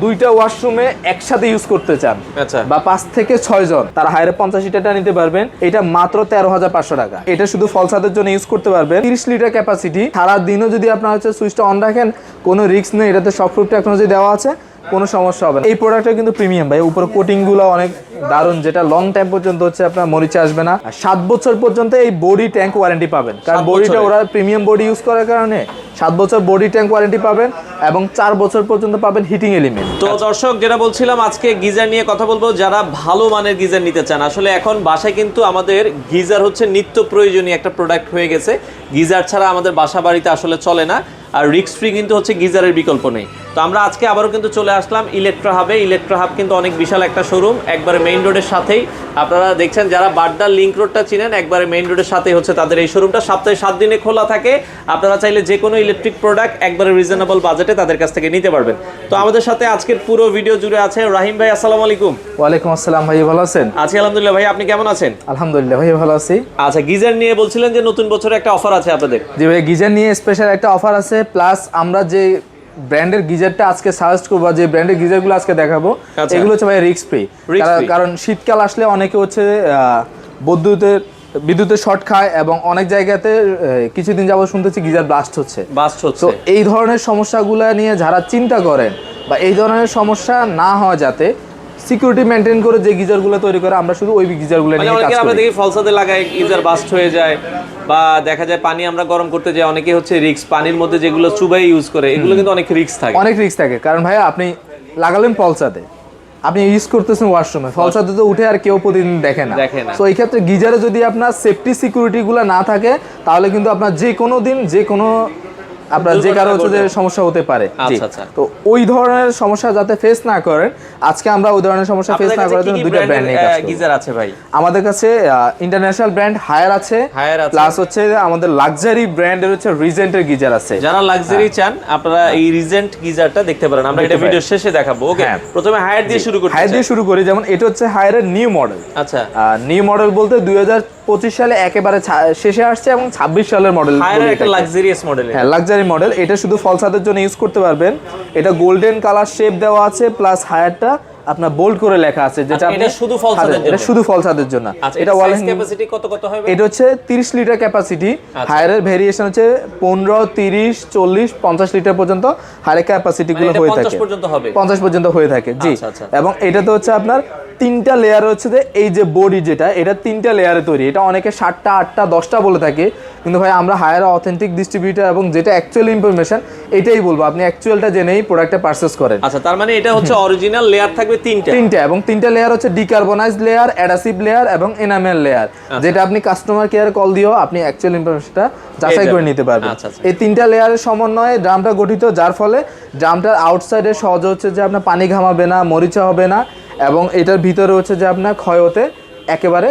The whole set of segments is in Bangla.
দুইটা ওয়াশরুমে একসাথে ইউজ করতে চান আচ্ছা বা 5 থেকে 6 জন, তারা হায়ারে 50 লিটারটা নিতে পারবেন। এটা মাত্র 13,500 টাকা। এটা শুধু ফলসাদের জন্য ইউজ করতে পারবেন। 30 লিটার ক্যাপাসিটি। সারা দিনও যদি আপনার হচ্ছে সুইচটা অন রাখেন, কোনো রিস্ক নেই। এটাতে শকপ্রুফ টেকনোলজি দেওয়া আছে, কোনো সমস্যা হবে না। এই প্রোডাক্টটা কিন্তু প্রিমিয়াম ভাই, উপরে কোটিং গুলো অনেক দারুণ, যেটা লং টাইম পর্যন্ত হচ্ছে আপনার মরিচা আসবে না। 7 বছর পর্যন্ত এই বডি ট্যাঙ্ক ওয়ারেন্টি পাবেন, কারণ বডিটা ওরা প্রিমিয়াম বডি ইউজ করার কারণে 7 বছর বডি ট্যাঙ্ক ওয়ারেন্টি পাবেন এবং 4 বছর পর্যন্ত পাবেন হিটিং এলিমেন্ট। তো দর্শক, যেটা বলছিলাম, আজকে গিজার নিয়ে কথা বলবো। যারা ভালো মানের গিজার নিতে চান, আসলে এখন বাসায় কিন্তু আমাদের গিজার হচ্ছে নিত্য প্রয়োজনীয় একটা প্রোডাক্ট হয়ে গেছে। গিজার ছাড়া আমাদের বাসা বাড়িতে আসলে চলে না। আর রিস্ক ফ্রি কিন্তু হচ্ছে গিজারের বিকল্প নেই। তো আমরা আজকে আবারও কিন্তু চলে আসলাম ইলেকট্রা হাবে। ইলেকট্রা হাব কিন্তু অনেক বিশাল একটা শোরুম, একবারে মেইন রোডের সাথেই। আপনারা দেখছেন, যারা বাড্ডার লিংক রোডটা চিনেন, একবারে মেইন রোডের সাথেই হচ্ছে তাদের এই শোরুমটা। সপ্তাহে 7 দিনে খোলা থাকে। আপনারা চাইলে যে কোনো ইলেকট্রিক প্রোডাক্ট একবারে রিজনেবল বাজেটে তাদের কাছ থেকে নিতে পারবেন। তো আমাদের সাথে আজকের পুরো ভিডিও জুড়ে আছে রাহিম ভাই। আসসালামু আলাইকুম। ওয়ালাইকুম আসসালাম ভাই, ভালো আছেন? আছি আলহামদুলিল্লাহ। ভাই আপনি কেমন আছেন? আলহামদুলিল্লাহ ভাই, ভালো আছি। আচ্ছা, গিজার নিয়ে বলছিলেন যে নতুন বছরে একটা অফার আছে আপনাদের। জি ভাই, গিজার নিয়ে স্পেশাল একটা অফার আছে। প্লাস আমরা যে ব্র্যান্ডের গিজারটা আজকে সাজেস্ট করবো, যে ব্র্যান্ডের গিজারগুলো আজকে দেখাবো, এগুলো হচ্ছে ভাই রিস্ক ফ্রি। কারণ শীতকাল আসলে অনেকে হচ্ছে বিদ্যুতের শর্ট খায় এবং অনেক জায়গাতে কিছুদিন যাবত শুনতেছি গিজার ব্লাস্ট হচ্ছে। তো এই ধরনের সমস্যাগুলো নিয়ে যারা চিন্তা করেন বা এই ধরনের সমস্যা না হয়, যাতে সিকিউরিটি মেইনটেইন করে যে গিজারগুলো তৈরি করে, আমরা শুধু ওই গিজারগুলো নিয়ে কাজ করি। আমরা দেখি ফলসাদে লাগায় গিজার বাস্ট হয়ে যায়, বা দেখা যায় পানি আমরা গরম করতে যাই, অনেকে হচ্ছে রিস্ক পানির মধ্যে যেগুলো চুবাই ইউজ করে, এগুলো কিন্তু অনেক রিস্ক থাকে। অনেক রিস্ক থাকে, কারণ ভাই আপনি লাগালেন ফলসাদে, আপনি ইউজ করতেছেন ওয়াশরুমে, ফলসাদে তো উঠে আর কেউ প্রতিদিন দেখে না। তো এই ক্ষেত্রে গিজারে যদি আপনার সেফটি সিকিউরিটি গুলো না থাকে, তাহলে কিন্তু আপনার যে কোনো দিন যে কোনো আপনার যে কারো হচ্ছে যে সমস্যা হতে পারে। তো ওই ধরনের সমস্যা যাতে ফেস না করেন, আজকে আমরা ওই ধরনের সমস্যা ফেস না করার জন্য দুটো ব্র্যান্ড নিয়ে কাজ করব। গিজার আছে ভাই আমাদের কাছে, ইন্টারন্যাশনাল ব্র্যান্ড হায়ার আছে, প্লাস হচ্ছে আমাদের লাক্সারি ব্র্যান্ডের হচ্ছে রিজেন্টের গিজার আছে। যারা লাক্সারি চান, আপনারা এই রিজেন্ট গিজারটা দেখতে পারেন। আমরা এটা ভিডিও শেষে দেখাবো। ওকে, প্রথমে হায়ার দিয়ে শুরু করি। হায়ার দিয়ে শুরু করি। যেমন এটা হচ্ছে হায়ারের নিউ মডেল। আচ্ছা, নিউ মডেল বলতে 2025 সালে একেবারে শেষে আসছে এবং 26 সালের মডেল। হায়ারের একটা লাক্সারিয়াস মডেল। হ্যাঁ, লাক্সারি মডেল। এটা শুধু ফলসাদের জন্য ইউজ করতে পারবেন। এটা গোল্ডেন কালার শেপ দেওয়া আছে, প্লাস হায়ারটা আপনার বোল্ড করে লেখা আছে, যেটা এটা শুধু ফলসাদের জন্য। এটা শুধু ফলসাদের জন্য। এটা ওয়াল ক্যাপাসিটি কত হবে? এটা হচ্ছে 30 লিটার ক্যাপাসিটি। হায়ারের ভেরিয়েশন হচ্ছে 15, 30, 40, 50 লিটার পর্যন্ত হায়ার ক্যাপাসিটি গুলো হয়ে থাকে। 50 পর্যন্ত হয়ে থাকে, জি। এবং এটাতে হচ্ছে আপনার 3টা লেয়ার হচ্ছে, যে এই যে বডি যেটা, এটা 3টা লেয়ারে তৈরি। এটা অনেকে 7টা, 8টা, 10টা বলে থাকে, কিন্তু ভাই আমরা হায়ার অথেন্টিক ডিস্ট্রিবিউটর এবং যেটা অ্যাকচুয়াল ইনফরমেশন এটাই বলবো। আপনি অ্যাকচুয়ালটা জেনেই প্রোডাক্টটা পারচেজ করেন। আচ্ছা, তার মানে এটা হচ্ছে অরিজিনাল লেয়ার থাকবে 3টা, এবং 3টা লেয়ার হচ্ছে ডিকার্বনাইজড লেয়ার, অ্যাডাসিভ লেয়ার এবং এনামেল লেয়ার, যেটা আপনি কাস্টমার কেয়ার কল দিয়েও আপনি অ্যাকচুয়াল ইনফরমেশনটা যাচাই করে নিতে পারবেন। এই 3টা লেয়ারের সমন্বয়ে ড্রামটা গঠিত, যার ফলে ড্রামটার আউটসাইডে সহজ হচ্ছে যে আপনার পানি ঘামাবে না, মরিচা হবে না, এবং এটার ভিতরে হচ্ছে যে আপনার ক্ষয় হতে একেবারে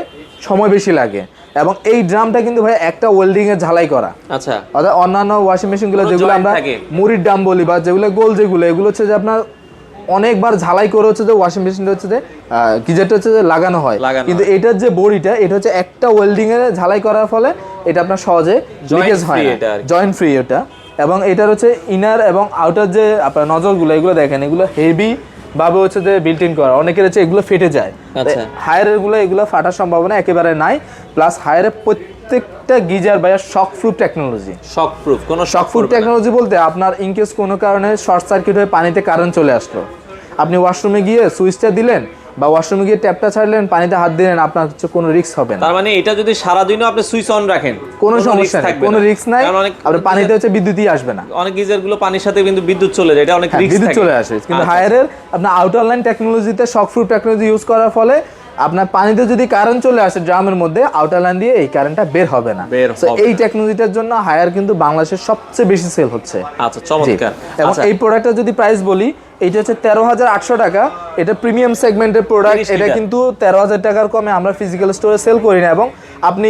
সময় বেশি লাগে। এবং এই ড্রামটা কিন্তু ভাই একটা ওয়েল্ডিং এর ঝালাই করা। আচ্ছা, অর্থাৎ অন্যান্য ওয়াশিং মেশিন গুলো যেগুলো আমরা মুড়ির ড্রাম বলি, বা যেগুলো গোল, এগুলো হচ্ছে যে আপনার অনেকবার ঝালাই করে হচ্ছে যে ওয়াশিং মেশিনটা হচ্ছে যে গিজারটা হচ্ছে যে লাগানো হয়, কিন্তু এটার যে বডিটা, এটা হচ্ছে একটা ওয়েল্ডিং এর ঝালাই করার ফলে এটা আপনার সহজে লিকেজ হয় না, জয়েন্ট ফ্রি এটা। এবং এটার হচ্ছে ইনার এবং আউটার যে আপনার নজলগুলো, এগুলো দেখেন, এগুলো হেভি ভাবে হচ্ছে যে বিল্ট ইন করা। অনেকের হচ্ছে এগুলো ফেটে যায়। হায়ারের গুলো এগুলো ফাটার সম্ভাবনা একেবারে নাই। প্লাস হায়ারের প্রত্যেকটা গিজার বা শকপ্রুফ টেকনোলজি। শকপ্রুফ টেকনোলজি বলতে আপনার ইনকেস কোনো কারণে শর্ট সার্কিট হয়ে পানিতে কারেন্ট চলে আসলো, আপনি ওয়াশরুমে গিয়ে সুইচটা দিলেন বা ওয়াশরুমে গিয়ে ট্যাপটা ছাড়লেন, পানিতে হাত দিলেন, আপনার হচ্ছে কোনো রিস্ক হবে না। তার মানে এটা যদি সারা দিনও আপনি সুইচ অন রাখেন, কোনো সমস্যা নেই, কোনো রিস্ক নাই। আপনি পানিতে হচ্ছে বিদ্যুৎই আসবে না। অনেক গিজার গুলো পানির সাথে কিন্তু বিদ্যুৎ চলে যায়, এটা অনেক রিস্ক থাকে, বিদ্যুৎ চলে আসে। কিন্তু হায়ারের আপনার আউটার লাইন টেকনোলজিতে, শকপ্রুফ টেকনোলজি ইউজ করার ফলে আপনার পানিতে যদি কারেন্ট চলে আসে ড্রামের মধ্যে, আউটার লাইন দিয়ে এই কারেন্টটা বের হবে না। এই টেকনোলজিটার জন্য হায়ার কিন্তু বাংলাদেশের সবচেয়ে বেশি সেল হচ্ছে। আচ্ছা, চমৎকার। এবং এই প্রোডাক্টটা যদি প্রাইস বলি, এইটা হচ্ছে 13,800 টাকা। এটা প্রিমিয়াম সেগমেন্টের প্রোডাক্ট। এটা কিন্তু 13,000 টাকার কমে আমরা ফিজিক্যাল স্টোরে সেল করি না। এবং আপনি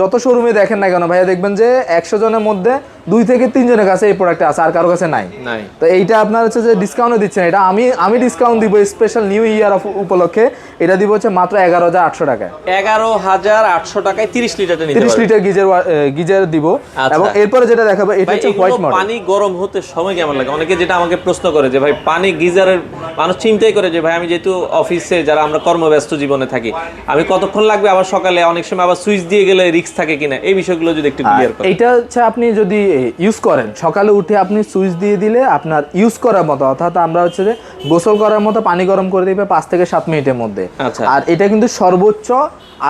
যত শোরুমে দেখেন না কেন ভাইয়া, দেখবেন যে 100 জনের মধ্যে 2 থেকে 3 জনের কাছে এই প্রোডাক্টটা আছে, আর কারো কাছে নাই। তো এইটা আপনার হচ্ছে যে ডিসকাউন্টও দিচ্ছেন, এটা আমি ডিসকাউন্ট দিব স্পেশাল নিউ ইয়ার উপলক্ষে। এটা দিব হচ্ছে মাত্র 11,800 টাকায়। 11,800 টাকায় 30 লিটারটা নিতে 30 লিটার গিজার দিব। এবং এরপরে যেটা দেখাবো এটা হচ্ছে হোয়াইট মডেল। পানি গরম হতে সময় কেমন লাগে? অনেকে যেটা আমাকে প্রশ্ন করে যে ভাই পানি গিজারের, মানুষ চিন্তাই করে যে ভাই আমি যেহেতু অফিসে যারা আমরা কর্মব্যস্ত জীবনে থাকি, আমি কতক্ষণ লাগবে, আবার সকালে অনেক সময় আবার সুইচ দিয়ে গেলে রিস্ক থাকে কিনা, এই বিষয়গুলো যদি একটু ক্লিয়ার করেন। এটা হচ্ছে আপনি যদি ইউজ করেন, সকালে উঠে আপনি সুইচ দিয়ে দিলে আপনার ইউজ করার মতো, অর্থাৎ আমরা হচ্ছে যে গোসল করার মতো পানি গরম করে দিবে 5 থেকে 7 মিনিটের মধ্যে। আর এটা কিন্তু সর্বোচ্চ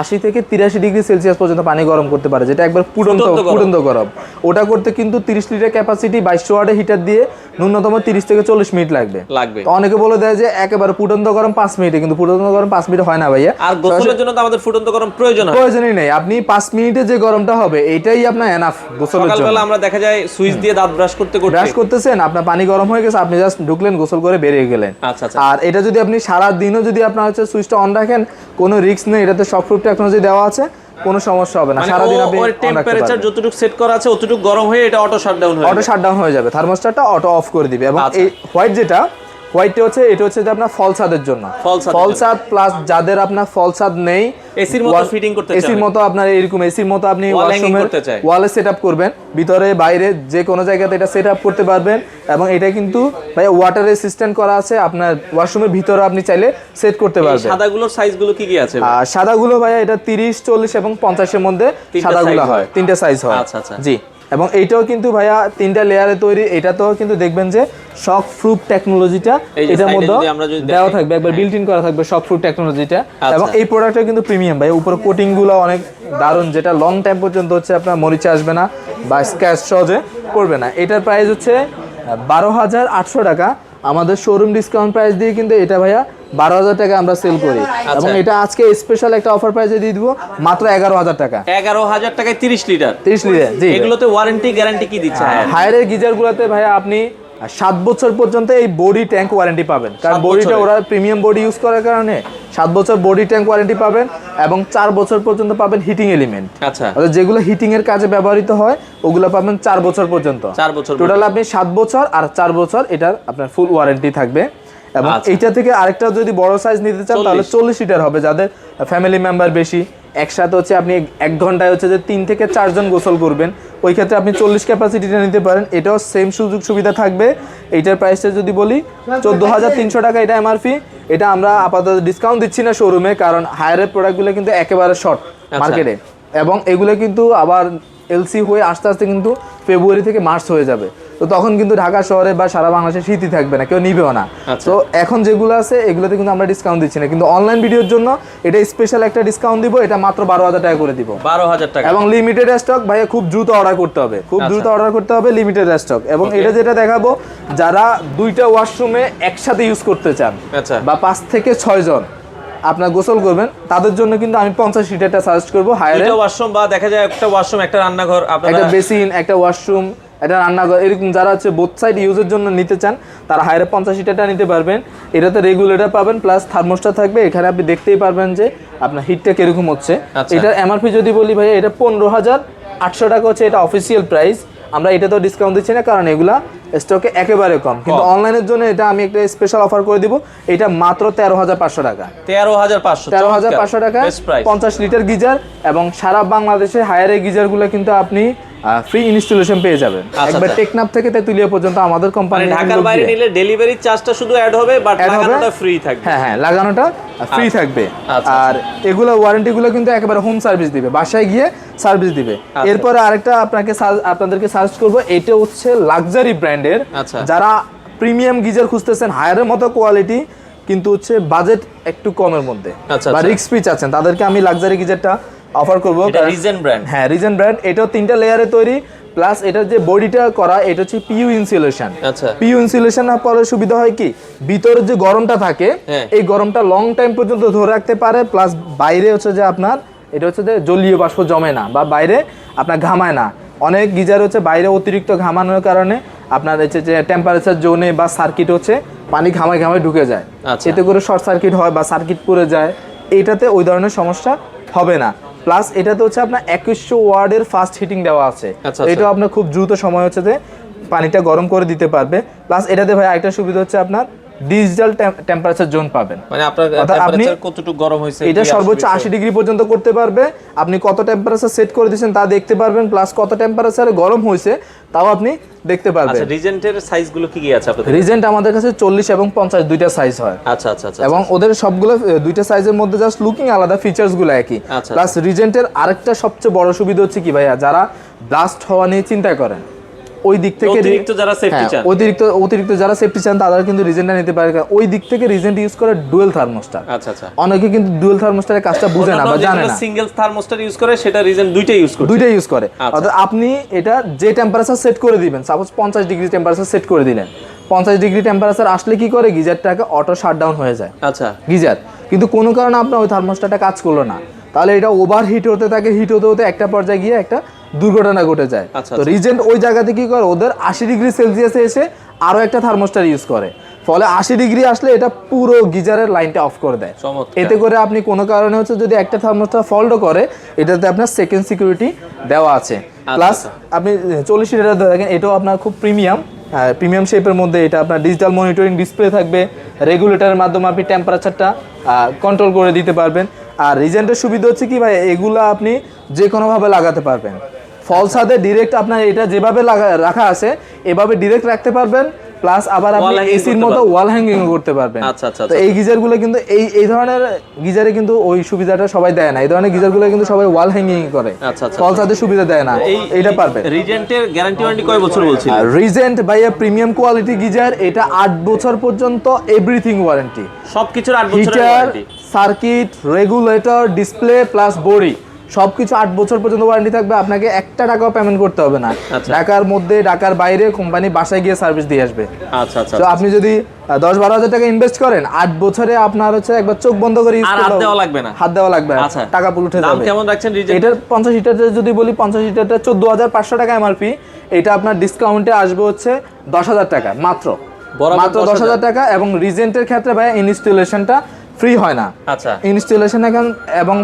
80 থেকে 83 ডিগ্রি সেলসিয়াস পর্যন্ত পানি গরম করতে পারে, যেটা একবার ফুটন্ত গরম। ওটা করতে কিন্তু 30 লিটার ক্যাপাসিটি 2200 ওয়াটের হিটার দিয়ে ন্যূনতম 30 থেকে 40 মিনিট লাগবে। তো অনেকে বলে দেয় যে একেবারে ফুটন্ত গরম 5 মিনিটে, কিন্তু ফুটন্ত গরম 5 মিনিট হয় না ভাইয়া। আর গোসলের জন্য তো আমাদের ফুটন্ত গরম প্রয়োজনই নেই। আপনি 5 মিনিটে যে গরমটা হবে এইটাই আপনার এনাফ গোসলের জন্য। সকালবেলা আমরা দেখা যায় সুইচ দিয়ে দাঁত ব্রাশ করতেছেন, আপনার পানি গরম হয়ে গেছে, আপনি জাস্ট ঢুকলেন, গোসল করে বেরিয়ে গেলেন। আর এটা যদি আপনি সারা দিনও যদি আপনার হচ্ছে সুইচটা অন রাখেন, কোনো রিস্ক নেই, এটাতে শকপ্রুফ টেকনোলজি দেওয়া আছে, কোনো সমস্যা হবে না। সারা দিন আপনি টেম্পারেচার যতটুকু সেট করা আছে অতটুকু গরম হয়ে এটা অটো শাটডাউন হয়ে যাবে, থার্মোস্ট্যাটটা অটো অফ করে দিবে। এবং এই হোয়াইটটা হচ্ছে এটা হচ্ছে যে আপনার ফল ছাদের জন্য, ফল ছাদ প্লাস যাদের আপনার ফল ছাদ নেই, এসির মতো ফিটিং করতে চান, এসির মতো আপনার এরকম এসির মতো আপনি ওয়াশরুমের ওয়ালে সেটআপ করবেন, ভিতরে বাইরে যে কোনো জায়গাতে এটা সেটআপ করতে পারবেন। এবং এটা কিন্তু ভাই ওয়াটার রেসিস্ট্যান্ট করা আছে, আপনার ওয়াশরুমের ভিতরে আপনি চাইলে সেট করতে পারবেন। সাদাগুলোর সাইজগুলো কি আছে? সাদাগুলো ভাই এটা 30, 40 এবং 50 এর মধ্যে সাদাগুলো হয়, 3টা সাইজ হয়। আচ্ছা জি। এবং এইটাও কিন্তু ভাইয়া 3টা লেয়ারে তৈরি, এটাতেও কিন্তু দেখবেন যে শক প্রুফ টেকনোলজিটা এটার মধ্যে দেওয়া থাকবে, একবার বিল্ট ইন করা থাকবে শক প্রুফ টেকনোলজিটা। এবং এই প্রোডাক্টটা কিন্তু প্রিমিয়াম ভাই, উপরে কোটিং গুলো অনেক দারুণ, যেটা লং টাইম পর্যন্ত হচ্ছে আপনার মরিচা আসবে না বা স্ক্র্যাচ সহজে পড়বে না। এটার প্রাইস হচ্ছে 12,800 টাকা। আমাদের শোরুম ডিসকাউন্ট প্রাইস দিয়ে কিন্তু এটা ভাইয়া 12,000 টাকা আমরা সেল করি। এবং এটা আজকে স্পেশাল একটা অফার প্রাইসে দিয়ে দিব মাত্র 11,000 টাকা। 11,000 টাকায় 30 লিটার। জি। এগুলোতে ওয়ারেন্টি গ্যারান্টি কি দিচ্ছে? হায়ারের গিজারগুলোতে ভাইয়া আপনি 7 বছর পর্যন্ত এই বডি ট্যাঙ্ক ওয়ারেন্টি পাবেন, কারণ বডিটা ওরা প্রিমিয়াম বডি ইউজ করার কারণে 7 বছর বডি ট্যাঙ্ক ওয়ারেন্টি পাবেন। এবং 4 বছর পর্যন্ত পাবেন হিটিং এলিমেন্ট, অর্থাৎ যেগুলো হিটিং এর কাজে ব্যবহৃত হয় ওগুলো পাবেন 4 বছর পর্যন্ত। টোটাল আপনি 7 বছর আর 4 বছর এটার আপনার ফুল ওয়ারেন্টি থাকবে। এবং এইটা থেকে আরেকটা যদি বড় সাইজ নিতে চান তাহলে 40 লিটার হবে, যাদের ফ্যামিলি মেম্বার বেশি, একসাথে হচ্ছে আপনি 1 ঘন্টায় হচ্ছে যে 3 থেকে 4 জন গোসল করবেন, ওই ক্ষেত্রে আপনি 40 ক্যাপাসিটিটা নিতে পারেন। এটাও সেম সুযোগ সুবিধা থাকবে। এইটার প্রাইসটা যদি বলি 14,300 টাকা এটা এমআরপি। এটা আমরা আপাতত ডিসকাউন্ট দিচ্ছি না শোরুমে, কারণ হায়ারের প্রোডাক্টগুলো কিন্তু একেবারে শর্ট মার্কেটে, এবং এগুলো কিন্তু আবার এলসি হয়ে আস্তে আস্তে কিন্তু ফেব্রুয়ারি থেকে মার্চ হয়ে যাবে। তো তখন কিন্তু ঢাকা শহরে বা সারা বাংলাদেশে শীতই থাকবে না, কেউ নিবেও না। তো এখন যেগুলো আছে এগুলোতে কিন্তু আমরা ডিসকাউন্ট দিচ্ছি না, কিন্তু অনলাইন ভিডিওর জন্য এটা স্পেশাল একটা ডিসকাউন্ট দিব, এটা মাত্র 12,000 টাকা করে দিব। 12,000 টাকা। এবং লিমিটেড স্টক ভাইয়া, খুব দ্রুত অর্ডার করতে হবে, লিমিটেড স্টক। এবং এটা যেটা দেখাবো, যারা 2টা ওয়াশরুমে একসাথে ইউজ করতে চান বা 5 থেকে 6 জন আপনার গোসল করবেন, তাদের জন্য কিন্তু আমি 50 লিটারটা সাজেস্ট করবো। হায়ার ওয়াশরুম বা দেখা যায় একটা ওয়াশরুম, একটা রান্নাঘর, একটা বেসিন, একটা ওয়াশরুম, এটা রান্নাঘর, এরকম যারা হচ্ছে বোথ সাইড ইউজের জন্য নিতে চান তারা হায়ারে 50 লিটারটা নিতে পারবেন। এটাতে রেগুলেটর পাবেন প্লাস থার্মোস্ট্যাট থাকবে। এখানে আপনি দেখতেই পারবেন যে আপনার হিটটা কিরকম হচ্ছে। এটার এমআরপি যদি বলি ভাই, এটা 15,800 টাকা হচ্ছে, এটা অফিসিয়াল প্রাইস। আমরা এটা তো ডিসকাউন্ট দিচ্ছি না, কারণ এগুলা স্টকে একেবারে কম, কিন্তু অনলাইনের জন্য এটা আমি একটা স্পেশাল অফার করে দিব। এটা মাত্র 13,500 টাকা। 13,500 টাকা 50 লিটার গিজার। এবং সারা বাংলাদেশে হায়ারের গিজারগুলো কিন্তু আপনি ফ্রি ইনস্টলেশন পেয়ে যাবেন, একবার টেকনাফ থেকে তেতুলিয়া পর্যন্ত আমাদের কোম্পানি। ঢাকার বাইরে নিলে ডেলিভারি চার্জটা শুধু অ্যাড হবে, বাট লাগানোটা ফ্রি থাকবে। হ্যাঁ, লাগানোটা ফ্রি থাকবে। আর এগুলো ওয়ারেন্টিগুলো কিন্তু একেবারে হোম সার্ভিস দিবে, বাসায় গিয়ে সার্ভিস দিবে। এরপরে আরেকটা আপনাদেরকে সাজেস্ট করব, এটা হচ্ছে লাক্সারি ব্র্যান্ডের, যারা প্রিমিয়াম গিজার খুঁজতেছেন হায়ারের মতো কোয়ালিটি, কিন্তু হচ্ছে বাজেট একটু কমের মধ্যে বা রিস্ক ফ্রি আছেন, তাদেরকে আমি লাক্সারি গিজারটা অফার করবো। Reason brand. হ্যাঁ, রিজেন ব্র্যান্ড। এটাও 3টা লেয়ারে তৈরি, প্লাস এটার যে বডিটা করা এটা হচ্ছে পিইউ ইনসুলেশন। পিইউ ইনসুলেশন না পরে সুবিধা হয় কি, ভিতরে যে গরমটা থাকে এই গরমটা লং টাইম পর্যন্ত ধরে রাখতে পারে, প্লাস বাইরে হচ্ছে যে আপনার এটা হচ্ছে যে জলীয় বাষ্প জমে না বা বাইরে আপনার ঘামায় না। অনেক গিজার হচ্ছে বাইরে অতিরিক্ত ঘামানোর কারণে আপনার হচ্ছে যে টেম্পারেচার জোনে বা সার্কিট হচ্ছে পানি ঘামায় ঘামায় ঢুকে যায়, এতে করে শর্ট সার্কিট হয় বা সার্কিট পড়ে যায়। এইটাতে ওই ধরনের সমস্যা হবে না। প্লাস এটাতে হচ্ছে আপনার 2100 ওয়ার্ডের ফাস্ট হিটিং দেওয়া আছে। এটা আপনার খুব দ্রুত সময় হচ্ছে যে পানিটা গরম করে দিতে পারবে। প্লাস এটাতে ভাই একটা সুবিধা হচ্ছে আপনার ডিজিটাল টেম্পারেচার জোন পাবেন, মানে আপনার টেম্পারেচার কতটুকু গরম হইছে এটা সর্বোচ্চ 80 ডিগ্রি পর্যন্ত করতে পারবে। আপনি কত টেম্পারেচার সেট করে দিয়েছেন তা দেখতে পারবেন, প্লাস কত টেম্পারেচারে গরম হয়েছে তাও আপনি দেখতে পারবেন। আচ্ছা, রিজেন্টের সাইজগুলো কি কি আছে আপনাদের? রিজেন্ট আমাদের কাছে 40 এবং 50 দুইটা সাইজ হয়। আচ্ছা আচ্ছা আচ্ছা। এবং ওদের সবগুলো দুইটা সাইজের মধ্যে জাস্ট লুকিং আলাদা, ফিচারস গুলো একই। প্লাস রিজেন্টের আরেকটা সবচেয়ে বড় সুবিধা হচ্ছে কি ভাইয়া, যারা ব্লাস্ট হওয়া নিয়ে চিন্তা করেন ওই দিক থেকে অতিরিক্ত যারা সেফটি চান, অতিরিক্ত যারা সেফটি চান তারা কিন্তু রিজেন্টটা নিতে পারে। ওই দিক থেকে রিজেন্ট ইউজ করে ডুয়াল থার্মোস্টার। আচ্ছা আচ্ছা। অনেকে কিন্তু ডুয়াল থার্মোস্টারের কাজটা বুঝে না বা জানে না, সিঙ্গেল থার্মোস্টার ইউজ করে, সেটা রিজেন্ট দুইটাই ইউজ করে। অর্থাৎ আপনি এটা যে টেম্পারেচার সেট করে দিবেন, সাপোজ 50 ডিগ্রি টেম্পারেচার সেট করে দিলেন, 50 ডিগ্রি টেম্পারেচার আসলে কি করে গিজারটাকে অটো শাটডাউন হয়ে যায়। আচ্ছা, গিজার কিন্তু কোনো কারণে আপনার ওই থার্মোস্টারটা কাজ করলো না, তাহলে এটা ওভার হিট হতে থাকে, হিট হতে হতে একটা পর্যায়ে গিয়ে একটা দুর্ঘটনা ঘটে যায়। তো রিজেন্ট ওই জায়গাতে কি করে, ওদের 80 ডিগ্রি সেলসিয়াসে এসে আরো একটা থার্মোস্টার ইউজ করে, ফলে 80 ডিগ্রি আসলে এটা পুরো গিজারের লাইনটা অফ করে দেয়। এতে করে আপনি কোনো কারণে হচ্ছে যদি একটা থার্মোস্টার ফল্টও করে, এটাতে আপনার সেকেন্ড সিকিউরিটি দেওয়া আছে। প্লাস আপনি 40 লিটার দেখেন, এটাও আপনার খুব প্রিমিয়াম শেপের মধ্যে। এটা আপনার ডিজিটাল মনিটরিং ডিসপ্লে থাকবে, রেগুলেটরের মাধ্যমে আপনি টেম্পারেচারটা কন্ট্রোল করে দিতে পারবেন। আর রিজেন্টের সুবিধা হচ্ছে কি ভাই, এগুলো আপনি যে কোনোভাবে লাগাতে পারবেন। ফল ছাদে ডিরেক্ট আপনার এটা যেভাবে রাখা আছে এভাবে ডিরেক্ট রাখতে পারবেন, প্লাস আবার আপনি এসির মতো ওয়াল হ্যাঙ্গিং করতে পারবেন। তো এই গিজারগুলো কিন্তু এই ধরনের গিজারে কিন্তু ওই সুবিধাটা সবাই দেয় না। এই ধরনের গিজারগুলো কিন্তু সবাই ওয়াল হ্যাঙ্গিং করে, ফল ছাদে সুবিধা দেয় না। এইটা পারবে। রিজেন্টের গ্যারান্টি ওয়ারেন্টি কয় বছর বলছিল? রিজেন্ট ভাইয়া প্রিমিয়াম কোয়ালিটি গিজার, এটা 8 বছর পর্যন্ত এভরিথিং ওয়ারেন্টি, সবকিছুর 8 বছরের warranty. Circuit, regulator, display plus body সবকিছু 8 বছর পর্যন্ত ওয়ারেন্টি থাকবে। আপনাকে 1 টাকাও পেমেন্ট করতে হবে না। ঢাকার মধ্যে, ঢাকার বাইরে কোম্পানি বাসায় গিয়ে সার্ভিস দিয়ে আসবে। আচ্ছা আচ্ছা। তো আপনি যদি 10-12 হাজার টাকা ইনভেস্ট করেন, 8 বছরে আপনার হচ্ছে একবার চোখ বন্ধ করে ইউজ করলে হাত দেওয়া লাগবে না, টাকা পুরো উঠে যাবে। দাম কেমন রাখছেন রিজেন্ট? এটার 50 লিটারটা যদি বলি, 50 লিটারটা 14,500 টাকা এমআরপি। এটা আপনার ডিসকাউন্টে আসবে হচ্ছে 10,000 টাকা মাত্র 10,000 টাকা। এবং রিজেন্টের ক্ষেত্রে ভাই ইনস্টলেশনটা ফ্রি হয় না। আচ্ছা, ইনস্টলেশন এখন এবং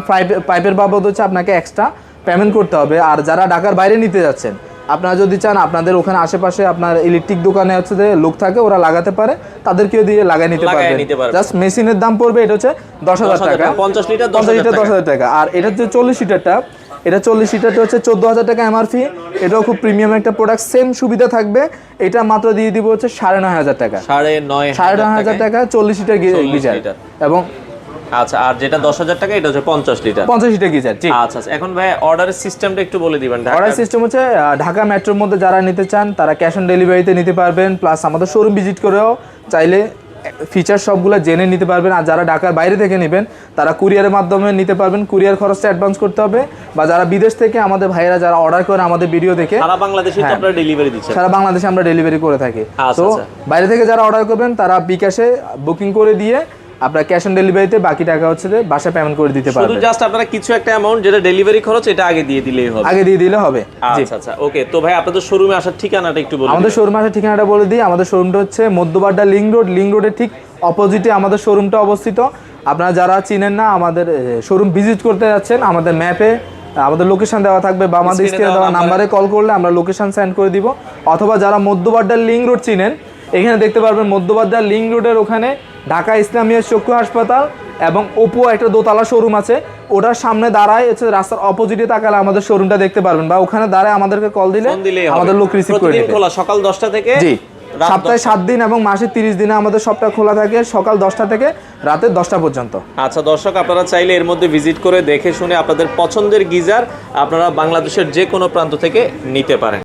পাইপের বাবদ হচ্ছে আপনাকে এক্সট্রা পেমেন্ট করতে হবে। আর যারা ঢাকার বাইরে নিতে যাচ্ছেন, আপনারা যদি চান আপনাদের ওখানে আশেপাশে আপনার ইলেকট্রিক দোকানে হচ্ছে যে লোক থাকে, ওরা লাগাতে পারে, তাদেরকেও দিয়ে লাগিয়ে নিতে পারবেন। জাস্ট মেশিনের দাম পড়বে এটা হচ্ছে 10,000 টাকা, 50 লিটার 10,000 টাকা। আর এটা হচ্ছে 40 লিটারটা, এটা 40 লিটারটা হচ্ছে 14,000 টাকা এমআরপি। এটাও খুব প্রিমিয়াম একটা প্রোডাক্ট, সেম সুবিধা থাকবে। এটা মাত্র দিয়ে দিব হচ্ছে 9,500 টাকা, 9,500 টাকা 40 লিটার গিজার। এবং আচ্ছা, আর যেটা 10,000 টাকা এটা হচ্ছে 50 লিটার গিজার। আচ্ছা, এখন ভাই অর্ডারের সিস্টেমটা একটু বলে দিবেন। অর্ডার সিস্টেম হচ্ছে ঢাকা মেট্রোর মধ্যে যারা নিতে চান তারা ক্যাশ অন ডেলিভারিতে নিতে পারবেন, প্লাস আমাদের শোরুম ভিজিট করেও চাইলে ফিচার সবগুলো জেনে নিতে পারবেন। আর যারা ঢাকার বাইরে থেকে নেবেন তারা কুরিয়ারের মাধ্যমে নিতে পারবেন, কুরিয়ার খরচটা অ্যাডভান্স করতে হবে। বা যারা বিদেশ থেকে আমাদের ভাইয়েরা যারা অর্ডার করে আমাদের ভিডিও দেখে, সারা বাংলাদেশে তো আপনারা ডেলিভারি দিচ্ছেন? সারা বাংলাদেশে আমরা ডেলিভারি করে থাকি। তো বাইরে থেকে যারা অর্ডার করবেন তারা বিকাশে বুকিং করে দিয়ে আপনারা ক্যাশ অন ডেলিভারিতে বাকি টাকা হচ্ছে বাসায় পেমেন্ট করে দিতে পারবেন। শুধু জাস্ট আপনারা কিছু একটা অ্যামাউন্ট যেটা ডেলিভারি খরচ এটা আগে দিয়ে দিলেই হবে। আচ্ছা আচ্ছা, ওকে। তো ভাই আপনাদের শোরুমে আসার ঠিকানাটা একটু বলুন। আমাদের শোরুমে আসার ঠিকানাটা বলে দিই। আমাদের শোরুমটা হচ্ছে মধ্যবাড্ডা লিংক রোডের ঠিক অপোজিটে আমাদের শোরুমটা অবস্থিত। আপনারা যারা চিনেন না, আমাদের শোরুম ভিজিট করতে যাচ্ছেন, আমাদের ম্যাপে আমাদের লোকেশন দেওয়া থাকবে বা আমাদের স্ক্রিনে দেওয়া নাম্বারে কল করলে আমরা লোকেশন সেন্ড করে দিব। অথবা যারা মধ্যবাড্ডা লিংক রোড চিনেন, এখানে দেখতে পারবেন মধ্যবাড্ডা লিংক রোডের ওখানে ঢাকা ইসলামিয়া চক্ষু হাসপাতাল এবং ওপো একটা দোতলা শোরুম আছে, ওটার সামনে দাঁড়ায় হচ্ছে রাস্তার অপোজিটে তাকালে আমাদের শোরুমটা দেখতে পারবেন। বা ওখানে দাঁড়ায় আমাদেরকে কল দিলে আমাদের লোক রিসিভ করে নেবে। খোলা সকাল 10টা থেকে, জি, সপ্তাহে 7 দিন এবং মাসে 30 দিনে আমাদের সবটা খোলা থাকে, সকাল 10টা থেকে রাতে 10টা পর্যন্ত। আচ্ছা দর্শক, আপনারা চাইলে এর মধ্যে ভিজিট করে দেখে শুনে আপনাদের পছন্দের গিজার আপনারা বাংলাদেশের যে কোনো প্রান্ত থেকে নিতে পারেন।